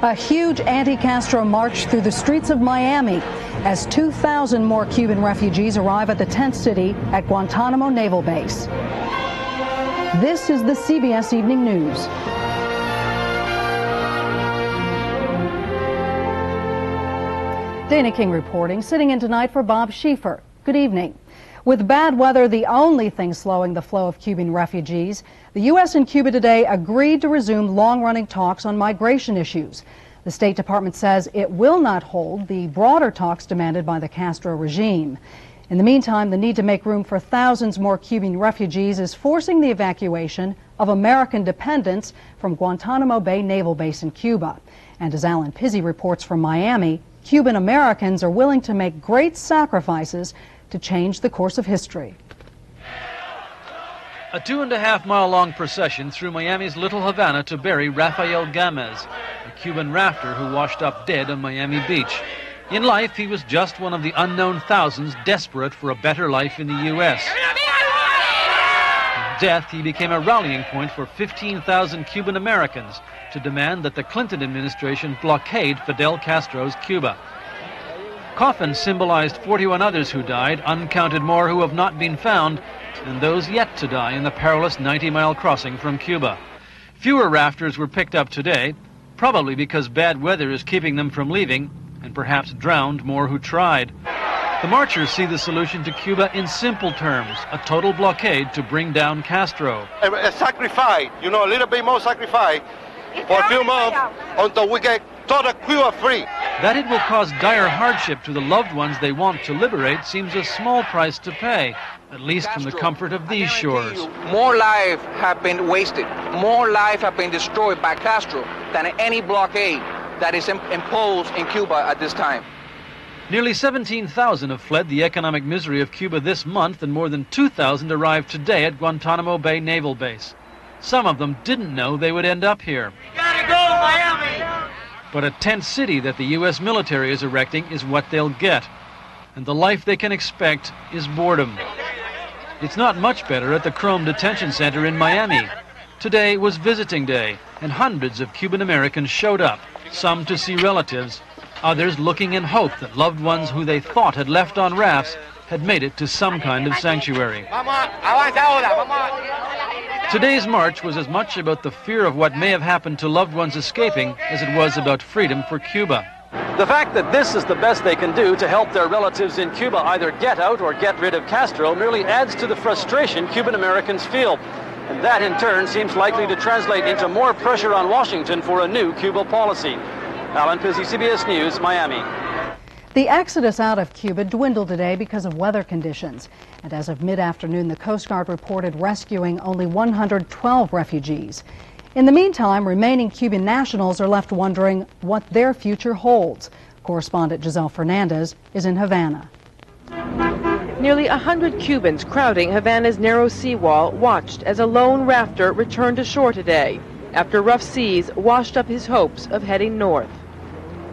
A huge anti-Castro march through the streets of Miami as 2,000 more Cuban refugees arrive at the tent city at Guantanamo Naval Base. This is the CBS Evening News. Dana King reporting, sitting in tonight for Bob Schieffer. Good evening. With bad weather the only thing slowing the flow of Cuban refugees, the U.S. and Cuba today agreed to resume long-running talks on migration issues. The State Department says it will not hold the broader talks demanded by the Castro regime. In the meantime, the need to make room for thousands more Cuban refugees is forcing the evacuation of American dependents from Guantanamo Bay Naval Base in Cuba. And as Alan Pizzi reports from Miami, Cuban Americans are willing to make great sacrifices to change the course of history. A 2.5-mile-long procession through Miami's Little Havana to bury Rafael Gamez, a Cuban rafter who washed up dead on Miami Beach. In life, he was just one of the unknown thousands desperate for a better life in the U.S. In death, he became a rallying point for 15,000 Cuban Americans to demand that the Clinton administration blockade Fidel Castro's Cuba. Coffins symbolized 41 others who died, uncounted more who have not been found, and those yet to die in the perilous 90-mile crossing from Cuba. Fewer rafters were picked up today, probably because bad weather is keeping them from leaving, and perhaps drowned more who tried. The marchers see the solution to Cuba in simple terms, a total blockade to bring down Castro. A sacrifice, a little bit more sacrifice for a few months until we get total Cuba free. That it will cause dire hardship to the loved ones they want to liberate seems a small price to pay, at least from the comfort of these shores. More lives have been wasted, more lives have been destroyed by Castro than any blockade that is imposed in Cuba at this time. Nearly 17,000 have fled the economic misery of Cuba this month, and more than 2,000 arrived today at Guantanamo Bay Naval Base. Some of them didn't know they would end up here. We gotta go, Miami! But a tent city that the U.S. military is erecting is what they'll get. And the life they can expect is boredom. It's not much better at the Chrome Detention Center in Miami. Today was visiting day, and hundreds of Cuban Americans showed up, some to see relatives, others looking in hope that loved ones who they thought had left on rafts had made it to some kind of sanctuary. Today's march was as much about the fear of what may have happened to loved ones escaping as it was about freedom for Cuba. The fact that this is the best they can do to help their relatives in Cuba either get out or get rid of Castro merely adds to the frustration Cuban Americans feel. And that in turn seems likely to translate into more pressure on Washington for a new Cuba policy. Alan Pizzi, CBS News, Miami. The exodus out of Cuba dwindled today because of weather conditions. And as of mid-afternoon, the Coast Guard reported rescuing only 112 refugees. In the meantime, remaining Cuban nationals are left wondering what their future holds. Correspondent Giselle Fernandez is in Havana. Nearly 100 Cubans crowding Havana's narrow seawall watched as a lone rafter returned to shore today after rough seas washed up his hopes of heading north.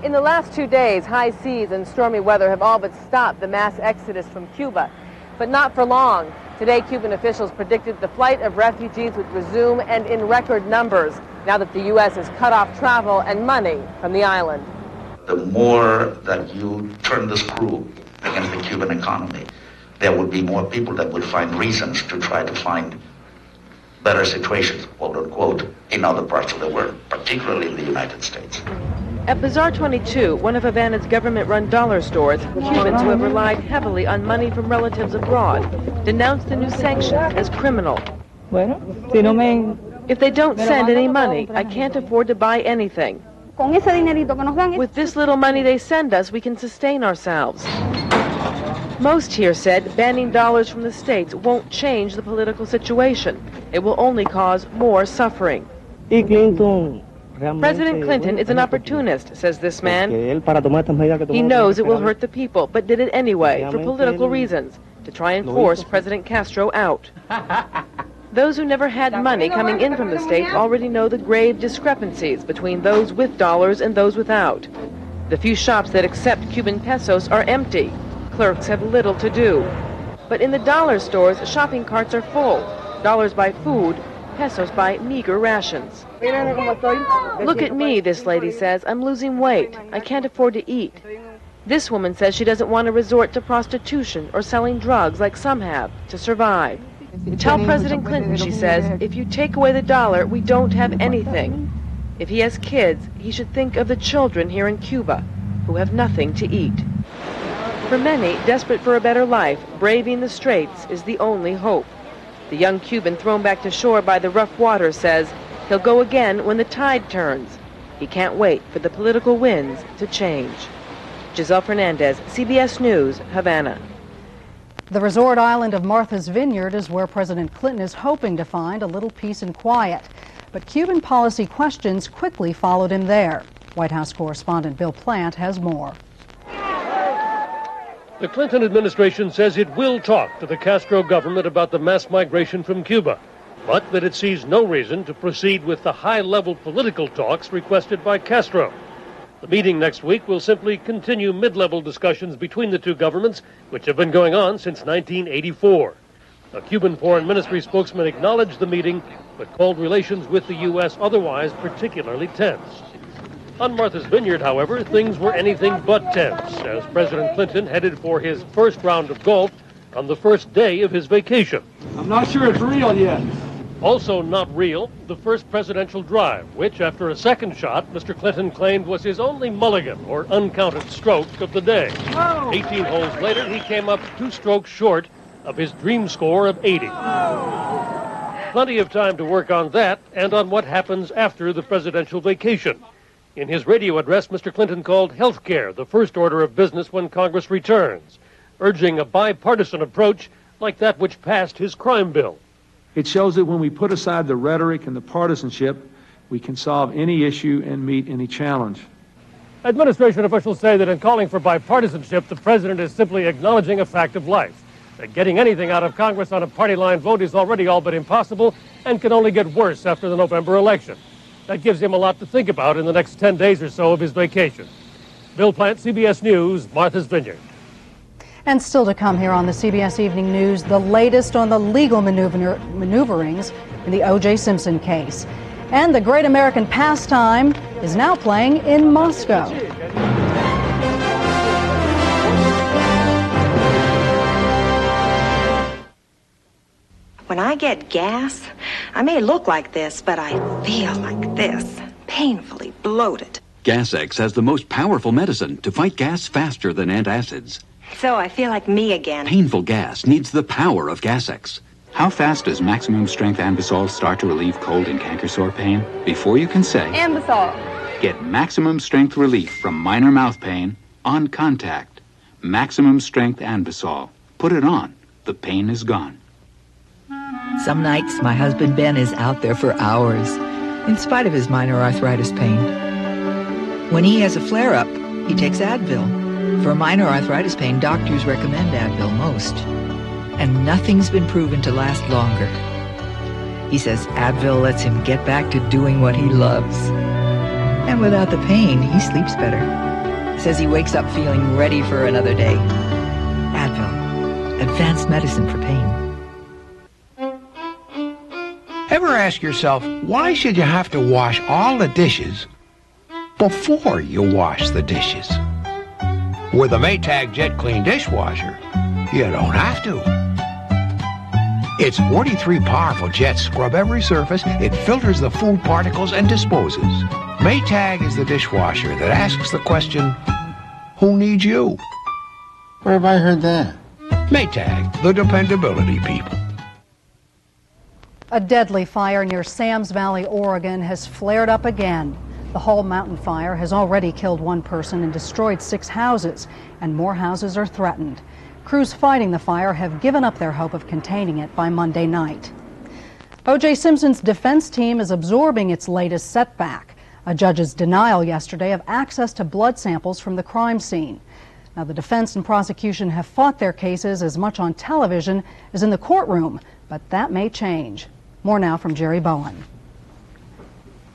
In the last 2 days, high seas and stormy weather have all but stopped the mass exodus from Cuba. But not for long. Today, Cuban officials predicted the flight of refugees would resume, and in record numbers, now that the U.S. has cut off travel and money from the island. The more that you turn the screw against the Cuban economy, there would be more people that would find reasons to try to find better situations, quote unquote, in other parts of the world, particularly in the United States. At Bazaar 22, one of Havana's government-run dollar stores, Cubans who have relied heavily on money from relatives abroad denounced the new sanctions as criminal. If they don't send any money, I can't afford to buy anything. With this little money they send us, we can sustain ourselves. Most here said banning dollars from the states won't change the political situation. It will only cause more suffering. President Clinton is an opportunist, says this man. He knows it will hurt the people, but did it anyway for political reasons, to try and force President Castro out. Those who never had money coming in from the States already know the grave discrepancies between those with dollars and those without. The few shops that accept Cuban pesos are empty. Clerks have little to do. But in the dollar stores, shopping carts are full. Dollars buy food, pesos buy meager rations. Look at me, this lady says. I'm losing weight. I can't afford to eat. This woman says she doesn't want to resort to prostitution or selling drugs like some have to survive. Tell President Clinton, she says, if you take away the dollar, we don't have anything. If he has kids, he should think of the children here in Cuba who have nothing to eat. For many, desperate for a better life, braving the straits is the only hope. The young Cuban thrown back to shore by the rough water says he'll go again when the tide turns. He can't wait for the political winds to change. Giselle Fernandez, CBS News, Havana. The resort island of Martha's Vineyard is where President Clinton is hoping to find a little peace and quiet. But Cuban policy questions quickly followed him there. White House correspondent Bill Plant has more. The Clinton administration says it will talk to the Castro government about the mass migration from Cuba, but that it sees no reason to proceed with the high-level political talks requested by Castro. The meeting next week will simply continue mid-level discussions between the two governments, which have been going on since 1984. A Cuban Foreign Ministry spokesman acknowledged the meeting, but called relations with the U.S. otherwise particularly tense. On Martha's Vineyard, however, things were anything but tense, as President Clinton headed for his first round of golf on the first day of his vacation. I'm not sure it's real yet. Also not real, the first presidential drive, which, after a second shot, Mr. Clinton claimed was his only mulligan, or uncounted stroke, of the day. 18 holes later, he came up 2 strokes short of his dream score of 80. Plenty of time to work on that and on what happens after the presidential vacation. In his radio address, Mr. Clinton called health care the first order of business when Congress returns, urging a bipartisan approach like that which passed his crime bill. It shows that when we put aside the rhetoric and the partisanship, we can solve any issue and meet any challenge. Administration officials say that in calling for bipartisanship, the president is simply acknowledging a fact of life. That getting anything out of Congress on a party line vote is already all but impossible and can only get worse after the November election. That gives him a lot to think about in the next 10 days or so of his vacation. Bill Plant, CBS News, Martha's Vineyard. And still to come here on the CBS Evening News, the latest on the legal maneuverings in the O.J. Simpson case. And the great American pastime is now playing in Moscow. When I get gas, I may look like this, but I feel like this, painfully bloated. Gas-X has the most powerful medicine to fight gas faster than antacids. So I feel like me again. Painful gas needs the power of Gas-X. How fast does maximum strength Anbesol start to relieve cold and canker sore pain? Before you can say Anbesol. Get maximum strength relief from minor mouth pain on contact. Maximum strength Anbesol. Put it on. The pain is gone. Some nights, my husband Ben is out there for hours, in spite of his minor arthritis pain. When he has a flare-up, he takes Advil. For minor arthritis pain, doctors recommend Advil most. And nothing's been proven to last longer. He says Advil lets him get back to doing what he loves. And without the pain, he sleeps better. Says he wakes up feeling ready for another day. Advil, advanced medicine for pain. Ever ask yourself, why should you have to wash all the dishes before you wash the dishes? With a Maytag Jet Clean dishwasher, you don't have to. Its 43 powerful jets scrub every surface, it filters the food particles and disposes. Maytag is the dishwasher that asks the question, who needs you? Where have I heard that? Maytag, the dependability people. A deadly fire near Sam's Valley, Oregon has flared up again. The Hall Mountain fire has already killed 1 person and destroyed 6 houses, and more houses are threatened. Crews fighting the fire have given up their hope of containing it by Monday night. O.J. Simpson's defense team is absorbing its latest setback, a judge's denial yesterday of access to blood samples from the crime scene. Now, the defense and prosecution have fought their cases as much on television as in the courtroom, but that may change. More now from Jerry Bowen.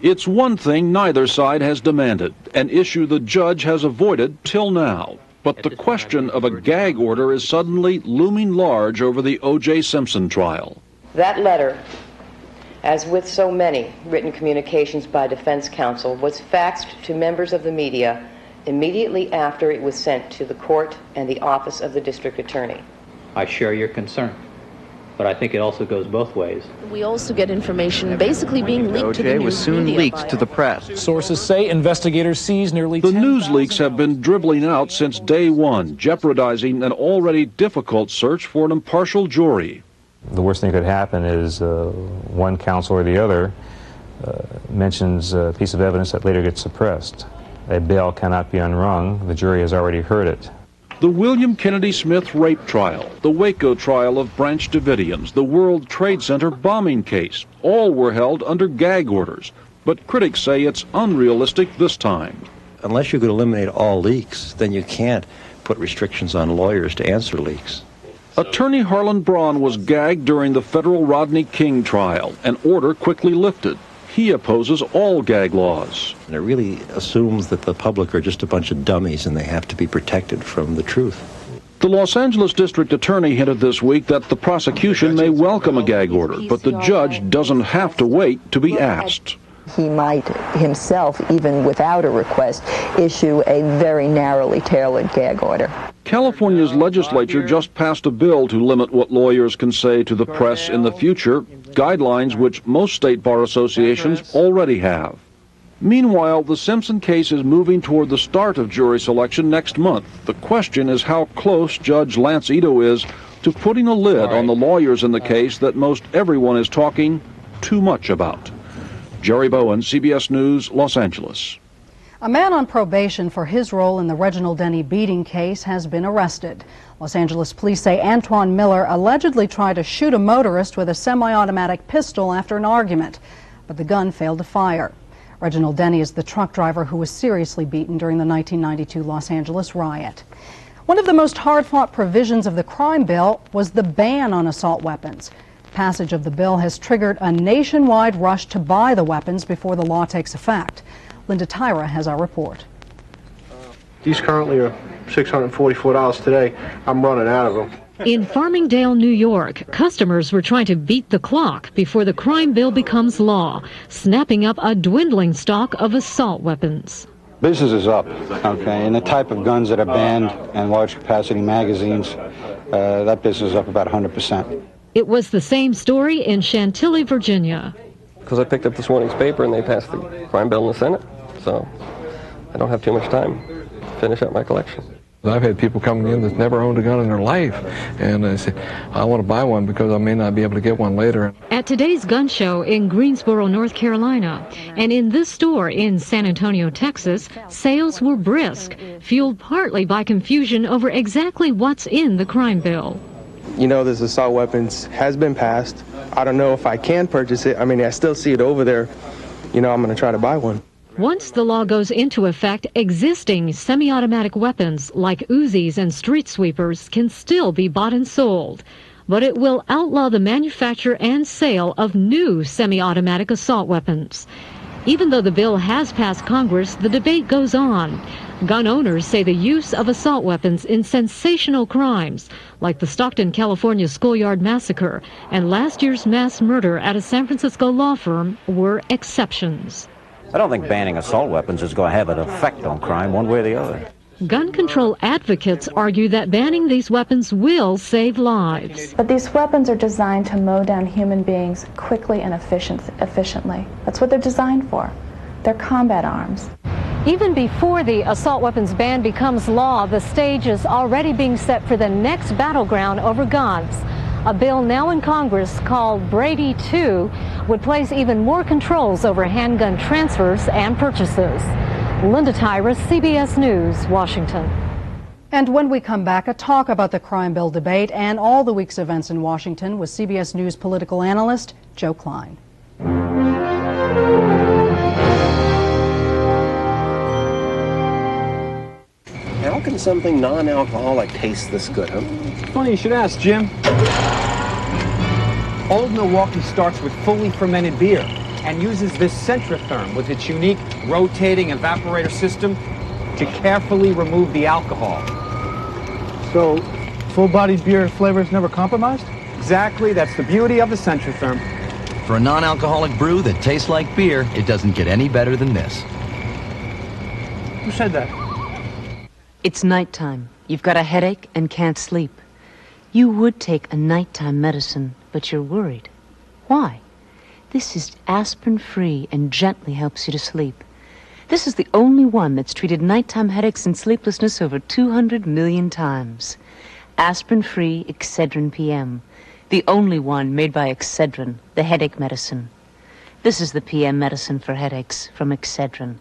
It's one thing neither side has demanded, an issue the judge has avoided till now. But the question of a gag order is suddenly looming large over the O.J. Simpson trial. That letter as with so many written communications by defense counsel, was faxed to members of the media immediately after it was sent to the court and the office of the district attorney. I share your concern, but I think it also goes both ways. We also get information basically being leaked to the news was soon media leaked to the press. Sources say investigators seized nearly The news leaks have been dribbling out since day one, jeopardizing an already difficult search for an impartial jury. The worst thing that could happen is one counsel or the other mentions a piece of evidence that later gets suppressed. A bell cannot be unrung. The jury has already heard it. The William Kennedy Smith rape trial, the Waco trial of Branch Davidians, the World Trade Center bombing case, all were held under gag orders. But critics say it's unrealistic this time. Unless you could eliminate all leaks, then you can't put restrictions on lawyers to answer leaks. Attorney Harlan Braun was gagged during the federal Rodney King trial. An order quickly lifted. He opposes all gag laws. And it really assumes that the public are just a bunch of dummies and they have to be protected from the truth. The Los Angeles district attorney hinted this week that the prosecution may welcome a gag order, but the judge doesn't have to wait to be asked. He might himself, even without a request, issue a very narrowly tailored gag order. California's legislature just passed a bill to limit what lawyers can say to the press in the future, guidelines which most state bar associations already have. Meanwhile, the Simpson case is moving toward the start of jury selection next month. The question is how close Judge Lance Ito is to putting a lid on the lawyers in the case that most everyone is talking too much about. Jerry Bowen, CBS News, Los Angeles. A man on probation for his role in the Reginald Denny beating case has been arrested. Los Angeles police say Antoine Miller allegedly tried to shoot a motorist with a semi-automatic pistol after an argument, but the gun failed to fire. Reginald Denny is the truck driver who was seriously beaten during the 1992 Los Angeles riot. One of the most hard-fought provisions of the crime bill was the ban on assault weapons. Passage of the bill has triggered a nationwide rush to buy the weapons before the law takes effect. Linda Tyra has our report. These currently are $644 today. I'm running out of them. In Farmingdale, New York, customers were trying to beat the clock before the crime bill becomes law, snapping up a dwindling stock of assault weapons. Business is up, okay, and the type of guns that are banned and large capacity magazines, that business is up about 100%. It was the same story in Chantilly, Virginia. Because I picked up this morning's paper and they passed the crime bill in the Senate, so I don't have too much time to finish up my collection. I've had people coming in that never owned a gun in their life, and they say, I want to buy one because I may not be able to get one later. At today's gun show in Greensboro, North Carolina, and in this store in San Antonio, Texas, sales were brisk, fueled partly by confusion over exactly what's in the crime bill. You know, this assault weapons has been passed. I don't know if I can purchase it. I mean, I still see it over there. You know, I'm going to try to buy one. Once the law goes into effect, existing semi-automatic weapons like Uzis and street sweepers can still be bought and sold. But it will outlaw the manufacture and sale of new semi-automatic assault weapons. Even though the bill has passed Congress, the debate goes on. Gun owners say the use of assault weapons in sensational crimes, like the Stockton, California schoolyard massacre and last year's mass murder at a San Francisco law firm, were exceptions. I don't think banning assault weapons is going to have an effect on crime one way or the other. Gun control advocates argue that banning these weapons will save lives. But these weapons are designed to mow down human beings quickly and efficiently. That's what they're designed for. They're combat arms. Even before the assault weapons ban becomes law, the stage is already being set for the next battleground over guns. A bill now in Congress called Brady 2 would place even more controls over handgun transfers and purchases. Linda Tyra, CBS News, Washington. And when we come back, a talk about the crime bill debate and all the week's events in Washington with CBS News political analyst Joe Klein. How can something non-alcoholic taste this good, huh? Funny you should ask, Jim. Old Milwaukee starts with fully fermented beer and uses this Centrotherm with its unique rotating evaporator system to carefully remove the alcohol. So, full-bodied beer flavor is never compromised? Exactly, that's the beauty of the Centrotherm. For a non-alcoholic brew that tastes like beer, it doesn't get any better than this. Who said that? It's nighttime. You've got a headache and can't sleep. You would take a nighttime medicine, but you're worried. Why? This is aspirin-free and gently helps you to sleep. This is the only one that's treated nighttime headaches and sleeplessness over 200 million times. Aspirin-free Excedrin PM. The only one made by Excedrin, the headache medicine. This is the PM medicine for headaches from Excedrin.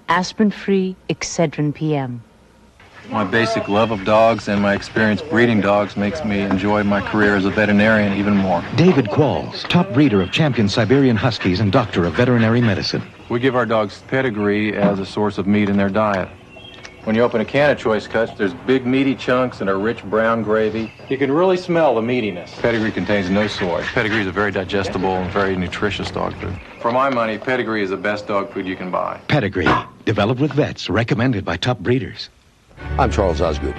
Aspirin-free Excedrin PM. My basic love of dogs and my experience breeding dogs makes me enjoy my career as a veterinarian even more. David Qualls, top breeder of champion Siberian Huskies and doctor of veterinary medicine. We give our dogs Pedigree as a source of meat in their diet. When you open a can of Choice Cuts, there's big meaty chunks and a rich brown gravy. You can really smell the meatiness. Pedigree contains no soy. Pedigree is a very digestible and very nutritious dog food. For my money, Pedigree is the best dog food you can buy. Pedigree, developed with vets, recommended by top breeders. I'm Charles Osgood.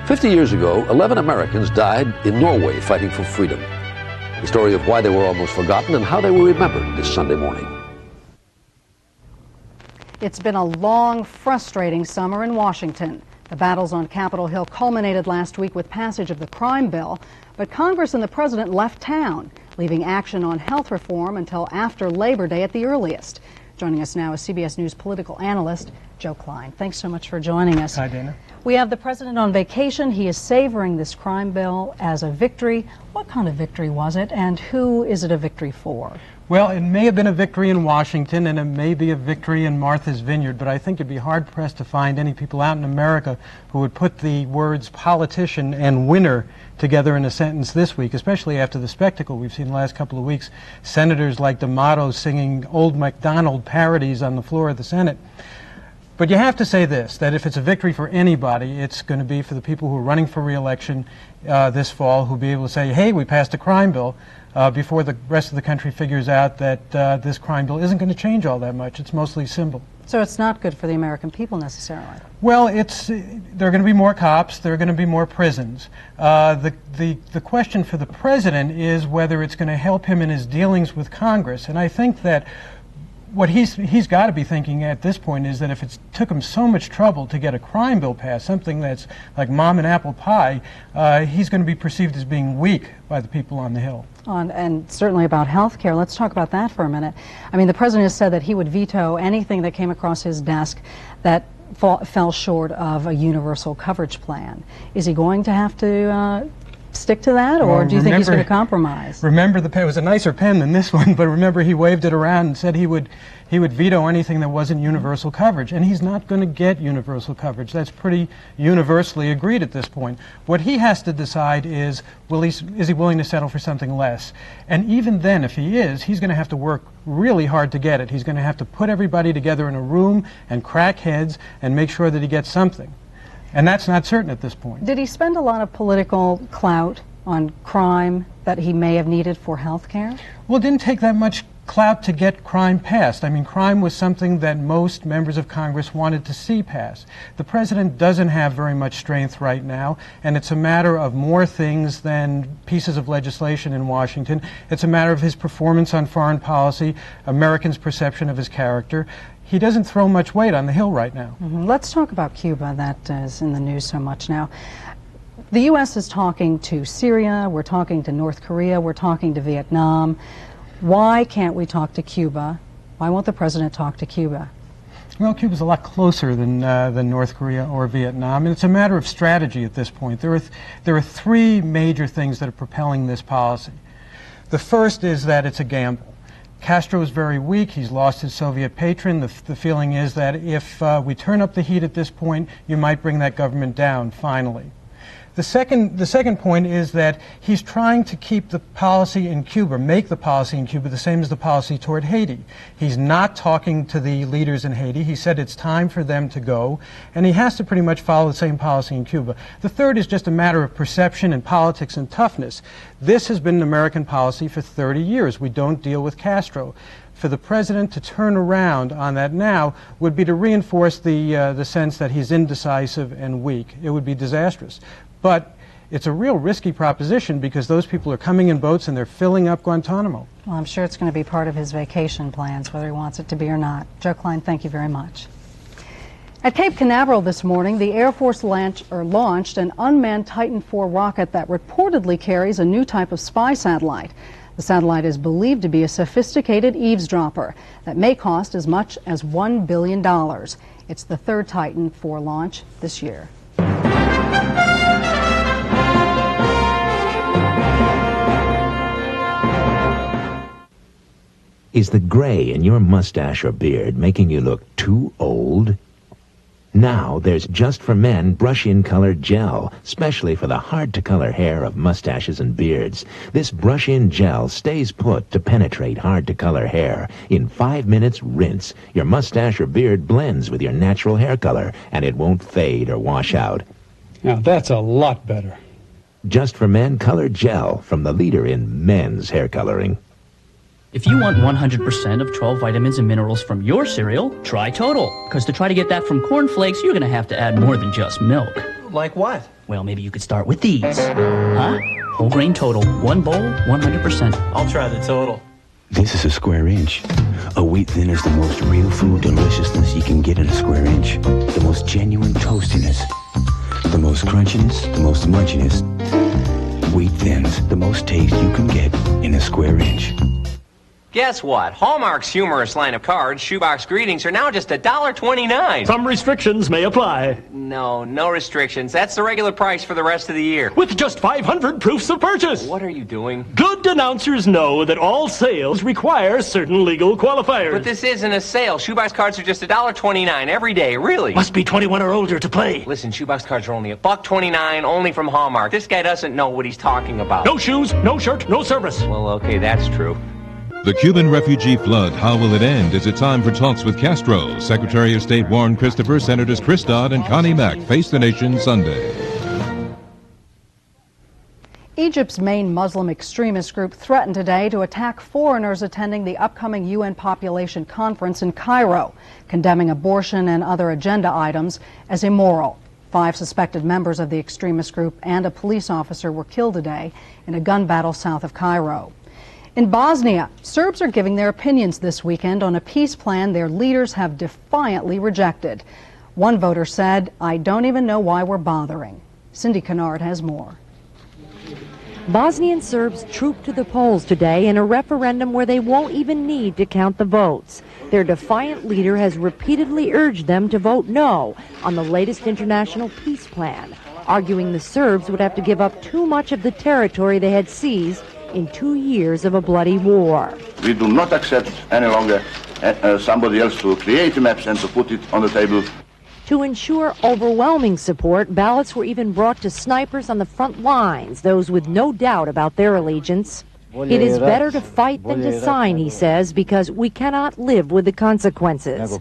50 years ago, 11 Americans died in Norway fighting for freedom. The story of why they were almost forgotten and how they were remembered this Sunday morning. It's been a long, frustrating summer in Washington. The battles on Capitol Hill culminated last week with passage of the crime bill, but Congress and the president left town, leaving action on health reform until after Labor Day at the earliest. Joining us now is CBS News political analyst Joe Klein. Thanks so much for joining us. Hi, Dana. We have the president on vacation. He is savoring this crime bill as a victory. What kind of victory was it, and who is it a victory for? Well, it may have been a victory in Washington, and it may be a victory in Martha's Vineyard, but I think it'd be hard-pressed to find any people out in America who would put the words politician and winner together in a sentence this week, especially after the spectacle we've seen the last couple of weeks. Senators like D'Amato singing Old MacDonald parodies on the floor of the Senate. But you have to say this, that if it's a victory for anybody, it's going to be for the people who are running for re-election this fall, who'll be able to say, hey, we passed a crime bill, before the rest of the country figures out that this crime bill isn't going to change all that much. It's mostly symbol. So it's not good for the American people necessarily? Well, there are going to be more cops, there are going to be more prisons. The question for the president is whether it's going to help him in his dealings with Congress. And I think that what he's got to be thinking at this point is that if it took him so much trouble to get a crime bill passed, something that's like mom and apple pie, he's going to be perceived as being weak by the people on the Hill. And certainly about health care. Let's talk about that for a minute. I mean, the president has said that he would veto anything that came across his desk that fell short of a universal coverage plan. Is he going to have to stick to that, or do you think he's going to compromise? Remember, it was a nicer pen than this one, but remember he waved it around and said he would veto anything that wasn't universal coverage, and he's not going to get universal coverage. That's pretty universally agreed at this point. What he has to decide is he willing to settle for something less? And even then, if he is, he's going to have to work really hard to get it. He's going to have to put everybody together in a room and crack heads and make sure that he gets something. And that's not certain at this point. Did he spend a lot of political clout on crime that he may have needed for health care? Well, it didn't take that much clout to get crime passed. I mean, crime was something that most members of Congress wanted to see passed. The president doesn't have very much strength right now, and it's a matter of more things than pieces of legislation in Washington. It's a matter of his performance on foreign policy, Americans' perception of his character. He doesn't throw much weight on the Hill right now. Let's talk about Cuba. That is in the news so much now. The U.S. is talking to Syria, we're talking to North Korea, we're talking to Vietnam. Why can't we talk to Cuba? Why won't the president talk to Cuba? Well, Cuba's a lot closer than North Korea or Vietnam, and it's a matter of strategy at this point. There are three major things that are propelling this policy. The first is that it's a gamble. Castro is very weak. He's lost his Soviet patron. The feeling is that if we turn up the heat at this point, you might bring that government down, finally. The second point is that he's trying to keep the policy in Cuba, make the policy in Cuba the same as the policy toward Haiti. He's not talking to the leaders in Haiti. He said it's time for them to go, and he has to pretty much follow the same policy in Cuba. The third is just a matter of perception and politics and toughness. This has been an American policy for 30 years. We don't deal with Castro. For the president to turn around on that now would be to reinforce the sense that he's indecisive and weak. It would be disastrous. But it's a real risky proposition because those people are coming in boats and they're filling up Guantanamo. Well, I'm sure it's going to be part of his vacation plans, whether he wants it to be or not. Joe Klein, thank you very much. At Cape Canaveral this morning, the Air Force launched an unmanned Titan IV rocket that reportedly carries a new type of spy satellite. The satellite is believed to be a sophisticated eavesdropper that may cost as much as $1 billion. It's the third Titan IV launch this year. Is the gray in your mustache or beard making you look too old? Now there's Just for Men brush-in color gel, specially for the hard-to-color hair of mustaches and beards. This brush-in gel stays put to penetrate hard-to-color hair. In 5 minutes, rinse. Your mustache or beard blends with your natural hair color, and it won't fade or wash out. Now that's a lot better. Just for Men color gel from the leader in men's hair coloring. If you want 100% of 12 vitamins and minerals from your cereal, try Total. Because to try to get that from Corn Flakes, you're going to have to add more than just milk. Like what? Well, maybe you could start with these. Huh? Whole grain Total. One bowl, 100%. I'll try the Total. This is a square inch. A wheat thin is the most real food deliciousness you can get in a square inch. The most genuine toastiness. The most crunchiness, the most munchiness. Wheat thins, the most taste you can get in a square inch. Guess what? Hallmark's humorous line of cards, shoebox greetings, are now just $1.29. Some restrictions may apply. No restrictions. That's the regular price for the rest of the year. With just 500 proofs of purchase. What are you doing? Good announcers know that all sales require certain legal qualifiers. But this isn't a sale. Shoebox cards are just $1.29 every day, really. Must be 21 or older to play. Listen, shoebox cards are only $1.29, only from Hallmark. This guy doesn't know what he's talking about. No shoes, no shirt, no service. Well, okay, that's true. The Cuban refugee flood, how will it end? Is it time for talks with Castro? Secretary of State Warren Christopher, Senators Chris Dodd and Connie Mack face the nation Sunday. Egypt's main Muslim extremist group threatened today to attack foreigners attending the upcoming UN Population Conference in Cairo, condemning abortion and other agenda items as immoral. 5 suspected members of the extremist group and a police officer were killed today in a gun battle south of Cairo. In Bosnia, Serbs are giving their opinions this weekend on a peace plan their leaders have defiantly rejected. One voter said, "I don't even know why we're bothering." Cindy Kennard has more. Bosnian Serbs trooped to the polls today in a referendum where they won't even need to count the votes. Their defiant leader has repeatedly urged them to vote no on the latest international peace plan, arguing the Serbs would have to give up too much of the territory they had seized in 2 years of a bloody war. We do not accept any longer somebody else to create maps and to put it on the table. To ensure overwhelming support, ballots were even brought to snipers on the front lines, those with no doubt about their allegiance. It is better to fight than to sign, he says, because we cannot live with the consequences.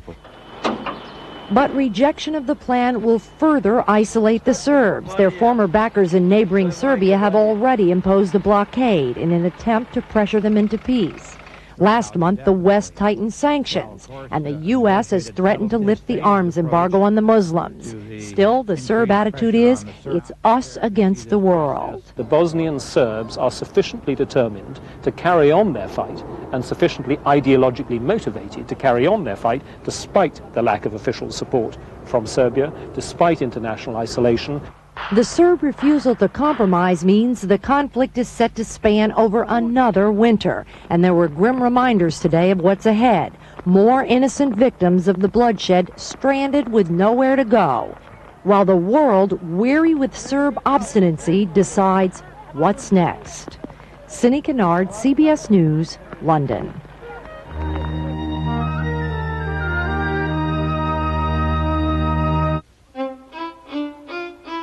But rejection of the plan will further isolate the Serbs. Their former backers in neighboring Serbia have already imposed a blockade in an attempt to pressure them into peace. Last month, the West tightened sanctions, and the U.S. has threatened to lift the arms embargo on the Muslims. Still, the Serb attitude is, it's us against the world. The Bosnian Serbs are sufficiently determined to carry on their fight and sufficiently ideologically motivated to carry on their fight despite the lack of official support from Serbia, despite international isolation. The Serb refusal to compromise means the conflict is set to span over another winter, and there were grim reminders today of what's ahead. More innocent victims of the bloodshed stranded with nowhere to go, while the world, weary with Serb obstinacy, decides what's next. Cindy Kennard, CBS News, London.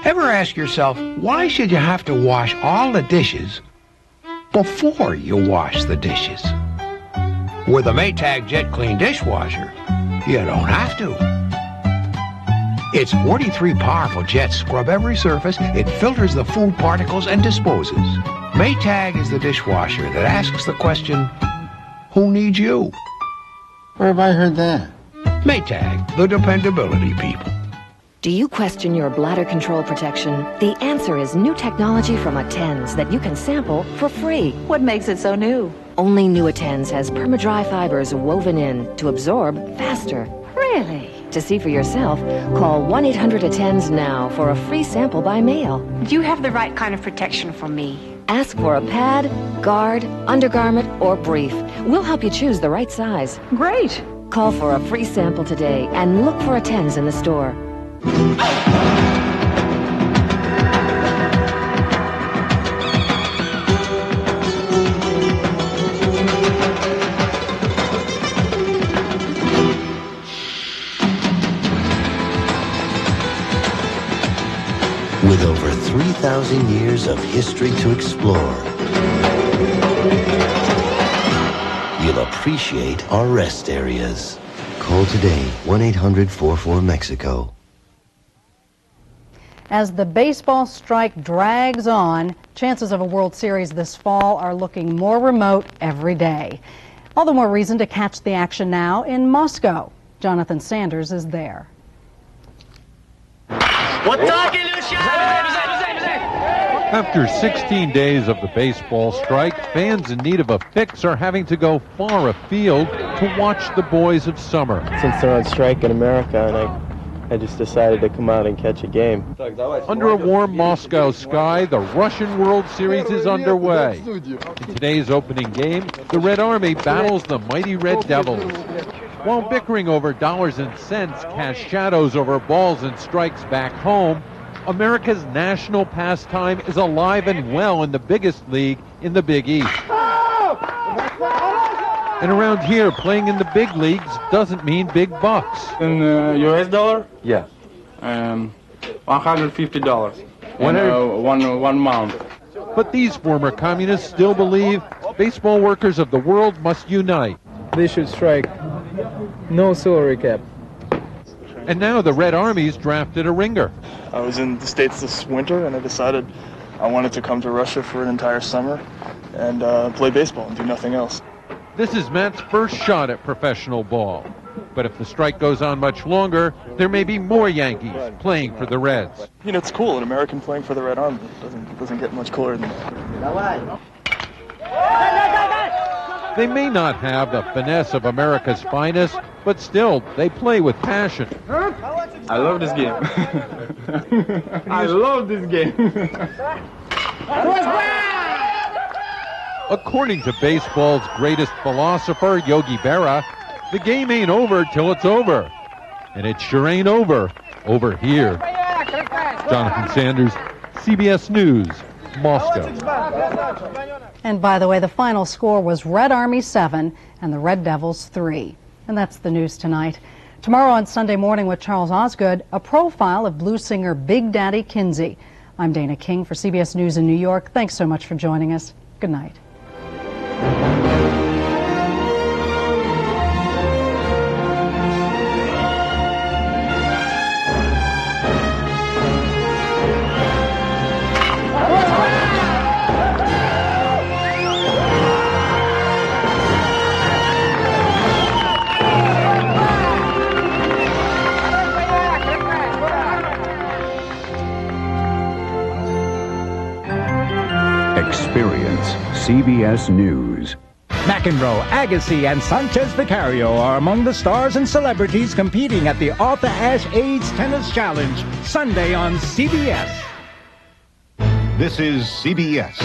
Ever ask yourself, why should you have to wash all the dishes before you wash the dishes? With a Maytag Jet Clean dishwasher, you don't have to. Its 43 powerful jets scrub every surface, it filters the food particles and disposes. Maytag is the dishwasher that asks the question, who needs you? Where have I heard that? Maytag, the dependability people. Do you question your bladder control protection? The answer is new technology from Attens that you can sample for free. What makes it so new? Only new Attens has perma-dry fibers woven in to absorb faster. Really? To see for yourself, call 1-800-ATTENS now for a free sample by mail. Do you have the right kind of protection for me? Ask for a pad, guard, undergarment, or brief. We'll help you choose the right size. Great. Call for a free sample today and look for Attens in the store. With over 3,000 years of history to explore, you'll appreciate our rest areas. Call today, 1-800-44-MEXICO. As the baseball strike drags on, chances of a World Series this fall are looking more remote every day. All the more reason to catch the action now in Moscow. Jonathan Sanders is there. After 16 days of the baseball strike, fans in need of a fix are having to go far afield to watch the boys of summer. Since they're on strike in America, and I just decided to come out and catch a game. Under a warm Moscow sky, the Russian World Series is underway. In today's opening game, the Red Army battles the mighty Red Devils. While bickering over dollars and cents cast shadows over balls and strikes back home, America's national pastime is alive and well in the biggest league in the Big East. And around here, playing in the big leagues doesn't mean big bucks. In US dollar? Yeah. $150. One month. But these former communists still believe baseball workers of the world must unite. They should strike. No salary cap. And now the Red Army's drafted a ringer. I was in the States this winter, and I decided I wanted to come to Russia for an entire summer and play baseball and do nothing else. This is Matt's first shot at professional ball. But if the strike goes on much longer, there may be more Yankees playing for the Reds. You know, it's cool, an American playing for the Red Army. It doesn't get much cooler than that. They may not have the finesse of America's finest, but still, they play with passion. I love this game. I love this game. According to baseball's greatest philosopher, Yogi Berra, the game ain't over till it's over. And it sure ain't over here. Jonathan Sanders, CBS News, Moscow. And by the way, the final score was Red Army 7 and the Red Devils 3. And that's the news tonight. Tomorrow on Sunday Morning with Charles Osgood, a profile of blues singer Big Daddy Kinsey. I'm Dana King for CBS News in New York. Thanks so much for joining us. Good night. Experience CBS News. McEnroe, Agassi, and Sanchez Vicario are among the stars and celebrities competing at the Arthur Ashe AIDS Tennis Challenge, Sunday on CBS. This is CBS.